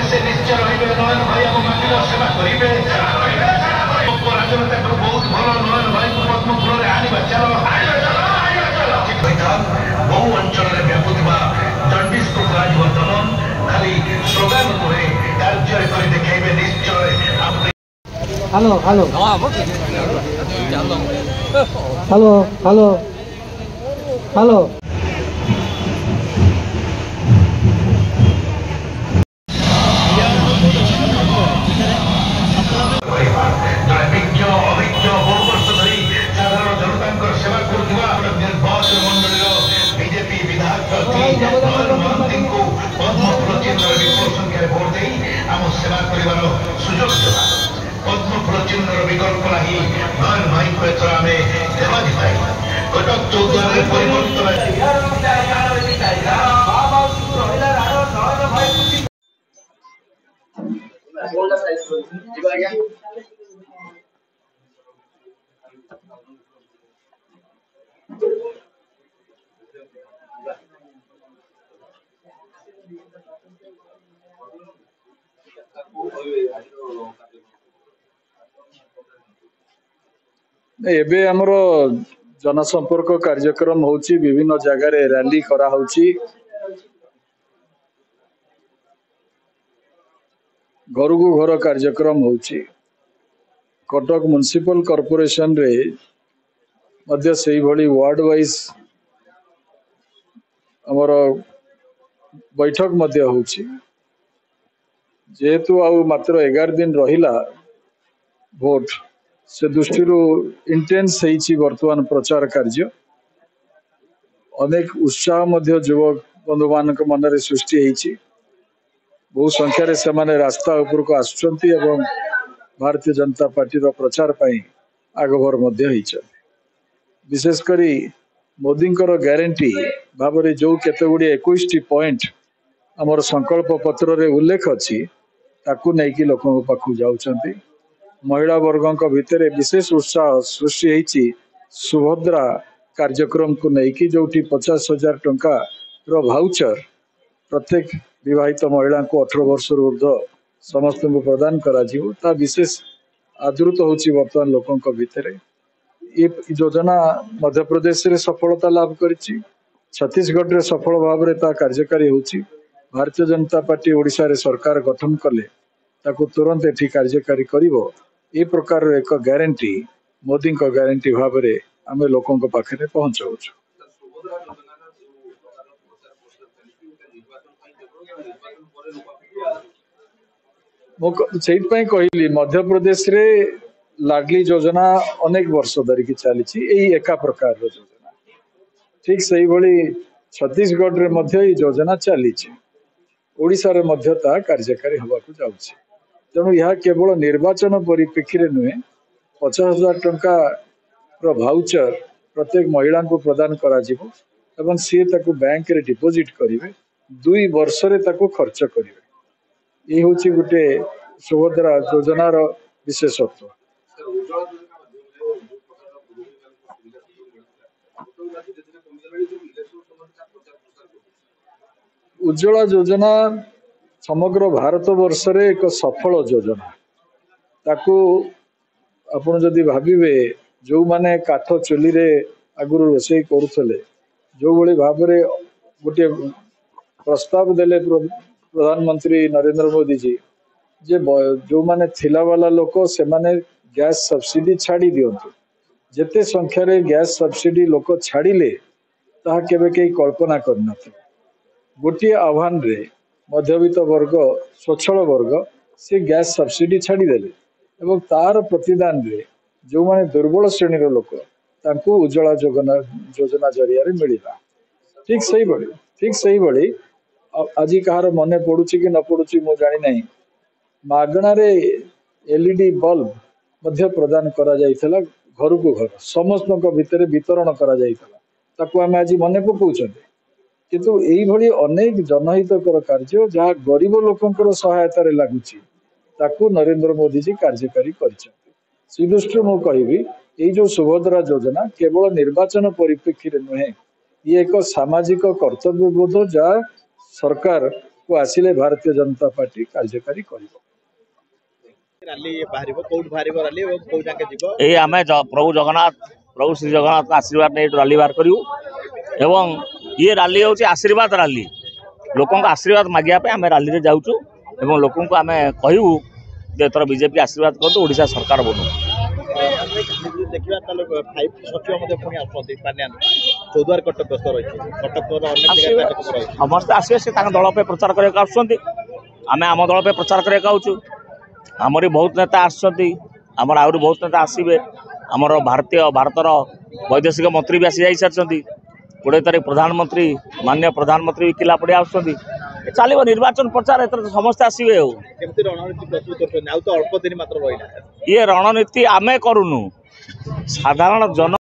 से निश्चय रही नयन भाई आम माटी सेवा करेंगे राजनेता बहुत भल नयन भाई को पद्म फूल आने चल बहु अंचल व्यापुवा जंडिस को दमन खाली स्लोगान नुहे कार्य कर देखे निश्चय। Hello hello hello hello hello सेवा कर सुजोग देवा पद्म फूल चिन्ह विकल्प नहीं नयन भाई को एथर आम देवा कटक चौद्वार एबे हमर जनसंपर्क कार्यक्रम होची विभिन्न जगह रे रैली करा होची घर को घर कार्यक्रम होची कटक म्युनिसिपल कॉर्पोरेशन रे मध्य सही भली वार्ड वाइज हमर बैठक मध्य होची जेहेतु आउ मात्र 11 दिन रहिला भोट से दृष्टि इंटेंस वर्तमान प्रचार कार्य अनेक उत्साह मध्य युवक बंधु मान मन में सृष्टि बहु संख्यार से माने रास्ता उपर को आसुचंती एवं भारतीय जनता पार्टी रो प्रचार पाई आगभर मध्य विशेषकर मोदी ग्यारंटी भाव में जो केते गुडी 21 पॉइंट आमर संकल्प पत्र रे उल्लेख अच्छी ताकू नहीं लोकों पाखु जाउचंती महिला वर्गों भितर विशेष उत्साह सृष्टि होती सुभद्रा कार्यक्रम को लेकिन जो 50,000 टंका भाउचर प्रत्येक विवाहित महिला को 18 वर्ष ऊर्ध्व समस्त को प्रदान करा विशेष आदृत होची वर्तमान लोकों भितर ये योजना मध्य प्रदेश रे सफलता लाभ करिछि छत्तीसगढ़ रे सफल भाव रे ता कार्यकारी होची भारतीय जनता पार्टी ओडिशा रे सरकार गठन कले ताकू तुरंत एठी कार्यकारी करिवो ये प्रकार एक ग्यारंटी मोदी ग्यारंटी भाव में आम लोकों पाखे पहुंचाऊ कहली मध्य प्रदेश रे लाडली योजना अनेक वर्ष धरिकी चली एका प्रकार योजना ठीक से भली छत्तीसगढ़ रे मध्य योजना चली ओडिशा रे मध्य ता कार्यकारी होगा जाउछि तेणु यह केवल निर्वाचन परिप्रेक्षी में नुहे 50,000 टंका भाउचर प्रत्येक महिला को प्रदान करा एवं सी ताकू बैंक रे डिपोजिट करेंगे 2 वर्ष रे ताकू खर्च करेंगे ये हूँ गोटे सुभद्रा योजनार विशेषत्व। उज्ज्वला योजना समग्र भारत वर्ष रे एक सफल योजना ताकू आपण जदि भाविबे जो माने काठ चुली रे आगुरु रोषे करुले जो भली भाव में गोटे प्रस्ताव देले प्रधानमंत्री नरेंद्र मोदी जी जे जो माने थिला वाला लोक से माने गैस सब्सिडी छाड़ी दियंतु जेते संख्या रे गैस सब्सिडी लोक छाड़िले ताहा केबे कई कल्पना करना गोटे आह्वान रे मध्यवित्त वर्ग स्वच्छल वर्ग से गैस सब्सिडी छाड़देले एवं तार प्रतिदान रे जो माने दुर्बल श्रेणी लोक तांको उज्ज्वला योजना जरिया मिलला ठीक सही भली आज कहार मन पड़ुची कि न पड़ुची मु जानी नहीं मागणा रे एलईडी बल्ब मध्य प्रदान करा जाइथला घर को घर समस्त भितर वितरण करा आम आज मन पकाउछन किंतु यही अनेक जनहितकर कार्य जहाँ गरीब लोकंकर सहायता लगुच नरेंद्र मोदी जी कार्यकारी कर दृष्टि मु कहि ये जो सुभद्रा योजना केवल निर्वाचन परिप्रेक्षी नुहे ये एक सामाजिक कर्तव्यबोध जहाँ सरकार को आसिले भारतीय जनता पार्टी कार्यकारी कर प्रभु जगन्नाथ प्रभु श्री जगन्नाथ आशीर्वाद नहीं रैली बाहर करूँ एवं ये रैली हूँ आशीर्वाद रैली लोकों आशीर्वाद मागिया आम रैली में जाऊँ एवं लोकों आम कहूँ एथर बीजेपी आशीर्वाद करूँ ओडिशा सरकार बनू समस्त आसवे से दल पे प्रचार करके आम आम दल पे प्रचार करके आमरी बहुत नेता आमर आहरी बहुत नेता आसवे आमर भारतर वैदेशिक मंत्री भी आसी जा सारी 20 तारीख प्रधानमंत्री माननीय प्रधानमंत्री भी किला पड़े चलो निर्वाचन प्रचार एथर समस्त आसवे ये रणनीति आमे करूनु साधारण जन